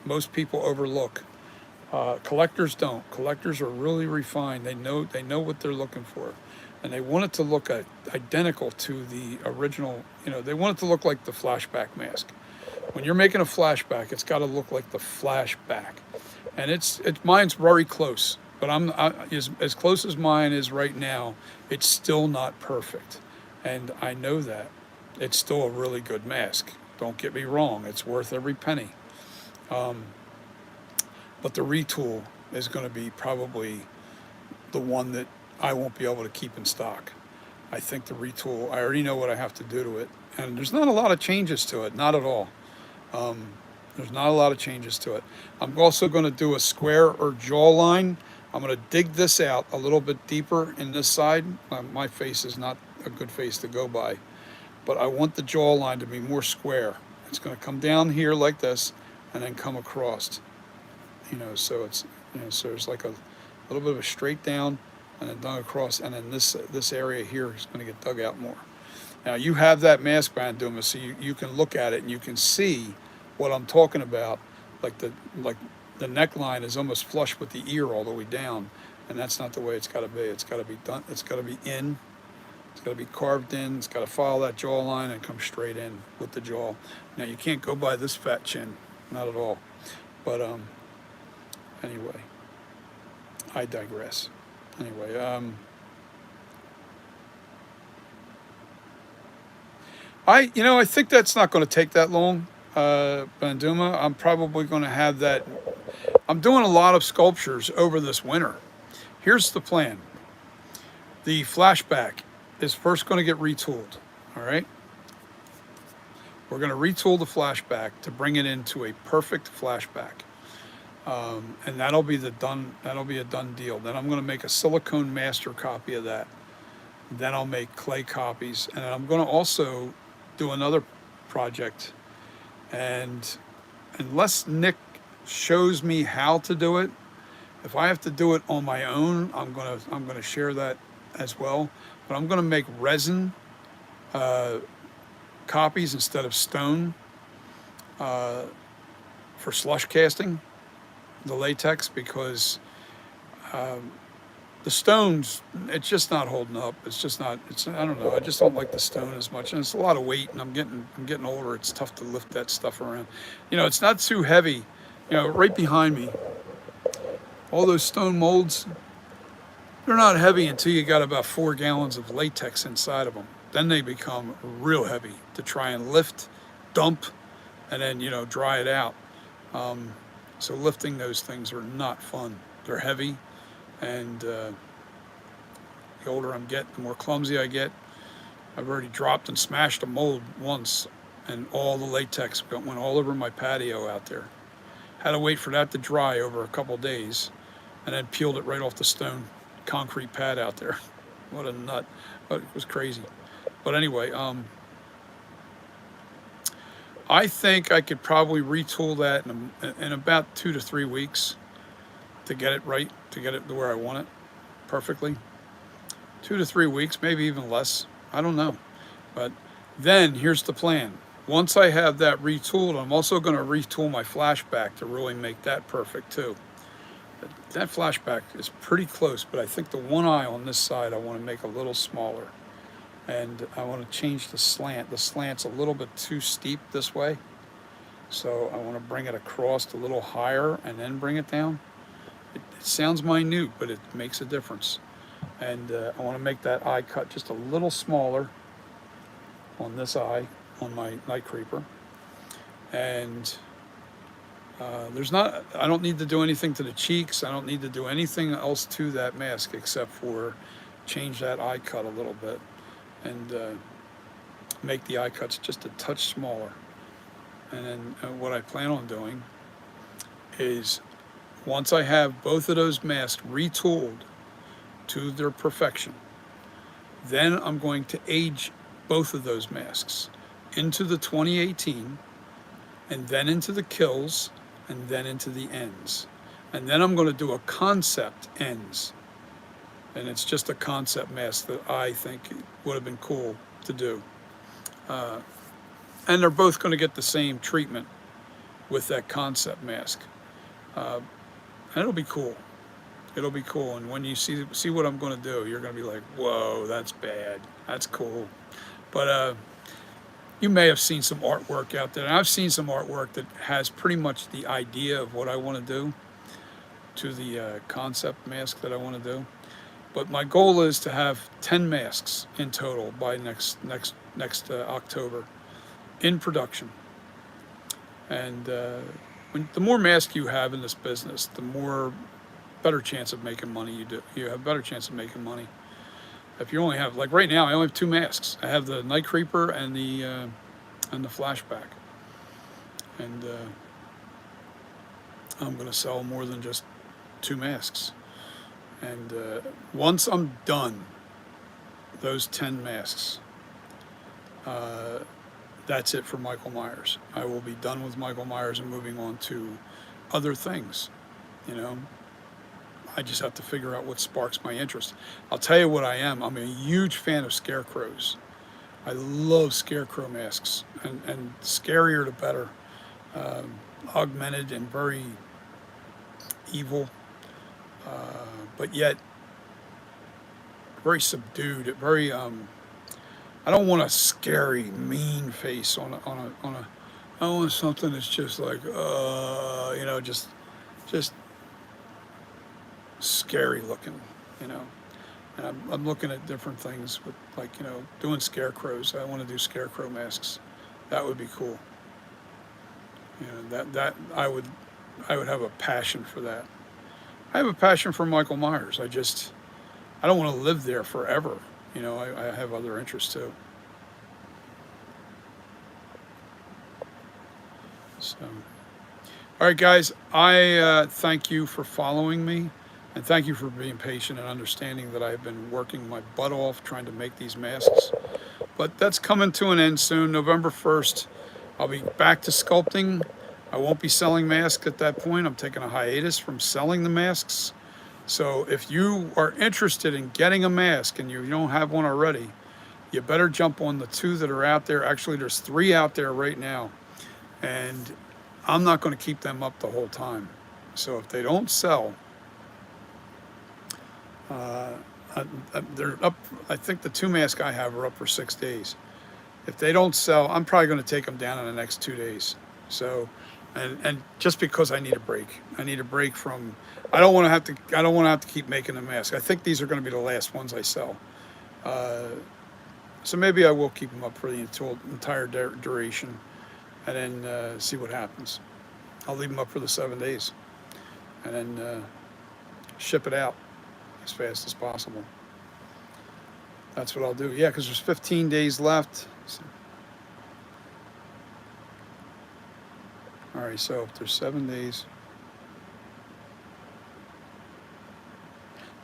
most people overlook. Collectors don't. Collectors are really refined. They know what they're looking for. And they want it to look identical to the original, they want it to look like the flashback mask. When you're making a flashback, it's got to look like the flashback. And mine's very close, but as close as mine is right now, it's still not perfect. And I know that. It's still a really good mask. Don't get me wrong, it's worth every penny. But the retool is going to be probably the one that I won't be able to keep in stock. I think the retool, I already know what I have to do to it. And there's not a lot of changes to it, not at all. There's not a lot of changes to it. I'm also going to do a square or jawline. I'm going to dig this out a little bit deeper in this side. My face is not a good face to go by, but I want the jawline to be more square. It's going to come down here like this and then come across. So it's so there's like a little bit of a straight down and then dug across, and then this area here is going to get dug out more. Now you have that mask band, Duma, so you can look at it and you can see what I'm talking about. Like the neckline is almost flush with the ear all the way down, and that's not the way it's got to be. It's got to be done. It's got to be in. It's got to be carved in. It's got to follow that jawline and come straight in with the jaw. Now you can't go by this fat chin, not at all. But anyway, I digress. Anyway, I think that's not going to take that long, Banduma. I'm probably going to have that. I'm doing a lot of sculptures over this winter. Here's the plan. The flashback is first going to get retooled, all right? We're going to retool the flashback to bring it into a perfect flashback. And that'll be a done deal. Then I'm going to make a silicone master copy of that. Then I'll make clay copies, and I'm going to also do another project. And unless Nick shows me how to do it, if I have to do it on my own, I'm going to share that as well. But I'm going to make resin copies instead of stone for slush casting, the latex, because the stones, it's just not holding up. It's just not. It's, I don't know. I just don't like the stone as much, and it's a lot of weight. And I'm getting older. It's tough to lift that stuff around. You know, it's not too heavy. You know, right behind me, all those stone molds, they're not heavy until you got about 4 gallons of latex inside of them. Then they become real heavy to try and lift, dump, and then, you know, dry it out. So lifting those things are not fun. They're heavy, and the older I'm getting, the more clumsy I get. I've already dropped and smashed a mold once, and all the latex went all over my patio out there. Had to wait for that to dry over a couple days, and then peeled it right off the stone concrete pad out there. What a nut. But it was crazy. But anyway, I think I could probably retool that in about 2 to 3 weeks to get it right, to get it to where I want it perfectly. 2 to 3 weeks, maybe even less. I don't know. But then here's the plan. Once I have that retooled, I'm also going to retool my flashback to really make that perfect too. That flashback is pretty close, but I think the one eye on this side I want to make a little smaller. And I want to change the slant. The slant's a little bit too steep this way. So I want to bring it across a little higher and then bring it down. It sounds minute, but it makes a difference. And I want to make that eye cut just a little smaller on this eye, on my NightCreeper. And I don't need to do anything to the cheeks. I don't need to do anything else to that mask except for change that eye cut a little bit and make the eye cuts just a touch smaller. And then what I plan on doing is, once I have both of those masks retooled to their perfection, then I'm going to age both of those masks into the 2018, and then into the kills, and then into the ends. And then I'm going to do a concept ends. And it's just a concept mask that I think would have been cool to do. And they're both going to get the same treatment with that concept mask. And it'll be cool. It'll be cool. And when you see what I'm going to do, you're going to be like, whoa, that's bad. That's cool. But you may have seen some artwork out there. And I've seen some artwork that has pretty much the idea of what I want to do to the concept mask that I want to do. But my goal is to have 10 masks in total by next October in production. And the more masks you have in this business, the better chance of making money you do. You have a better chance of making money. If you only have, like right now, I only have 2 masks. I have the NightCreeper and the flashback. And I'm going to sell more than just 2 masks. And once I'm done those 10 masks, that's it for Michael Myers. I will be done with Michael Myers and moving on to other things. You know, I just have to figure out what sparks my interest. I'll tell you what I am. I'm a huge fan of scarecrows. I love scarecrow masks, and scarier the better. Augmented and very evil, but yet very subdued. Very I don't want a scary, mean face on a. I want something that's just like you know, just scary looking, you know. And I'm looking at different things with, like, you know, doing scarecrows. I want to do scarecrow masks. That would be cool. You know, that I would have a passion for that. I have a passion for Michael Myers. I don't want to live there forever. You know, I have other interests too. So, all right, guys, I thank you for following me. And thank you for being patient and understanding that I've been working my butt off trying to make these masks. But that's coming to an end soon, November 1st. I'll be back to sculpting. I won't be selling masks at that point. I'm taking a hiatus from selling the masks. So if you are interested in getting a mask and you don't have one already, you better jump on the 2 that are out there. Actually, there's 3 out there right now, and I'm not going to keep them up the whole time. So if they don't sell, they're up. I think the 2 masks I have are up for 6 days. If they don't sell, I'm probably going to take them down in the next 2 days. So, and just because I need a break from. I don't want to have to keep making the mask. I think these are going to be the last ones I sell. So maybe I will keep them up for the entire duration, and then see what happens. I'll leave them up for the 7 days, and then ship it out as fast as possible. That's what I'll do. Yeah, because there's 15 days left. So. All right, so if there's 7 days.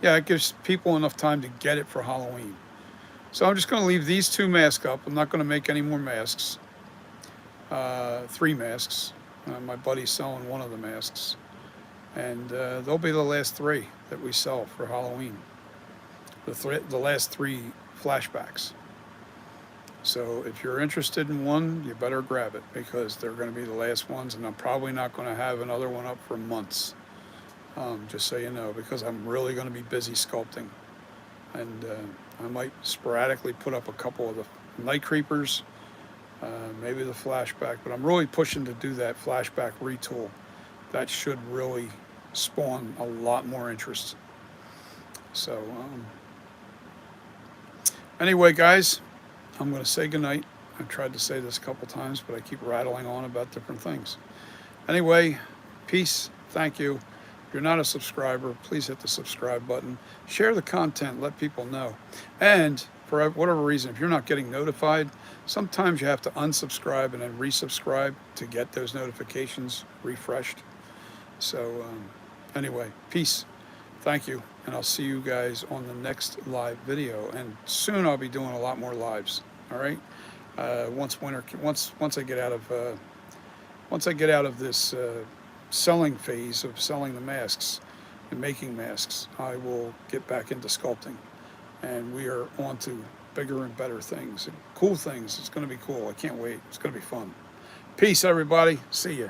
Yeah, it gives people enough time to get it for Halloween. So I'm just going to leave these 2 masks up. I'm not going to make any more masks. 3 masks. My buddy's selling one of the masks. And they'll be the last 3 that we sell for Halloween. The last 3 flashbacks. So if you're interested in one, you better grab it, because they're going to be the last ones, and I'm probably not going to have another one up for months. Just so you know, because I'm really going to be busy sculpting. And I might sporadically put up a couple of the NightCreepers, maybe the flashback, but I'm really pushing to do that flashback retool. That should really spawn a lot more interest. So anyway, guys, I'm going to say goodnight. I've tried to say this a couple times, but I keep rattling on about different things. Anyway, peace. Thank you. If you're not a subscriber, please hit the subscribe button. Share the content. Let people know. And for whatever reason, if you're not getting notified, sometimes you have to unsubscribe and then resubscribe to get those notifications refreshed. So anyway, peace. Thank you. And I'll see you guys on the next live video. And soon I'll be doing a lot more lives. All right. Once I get out of this selling phase of selling the masks and making masks, I will get back into sculpting, and we are on to bigger and better things and cool things. It's going to be cool. I can't wait. It's going to be fun. Peace, everybody. See ya.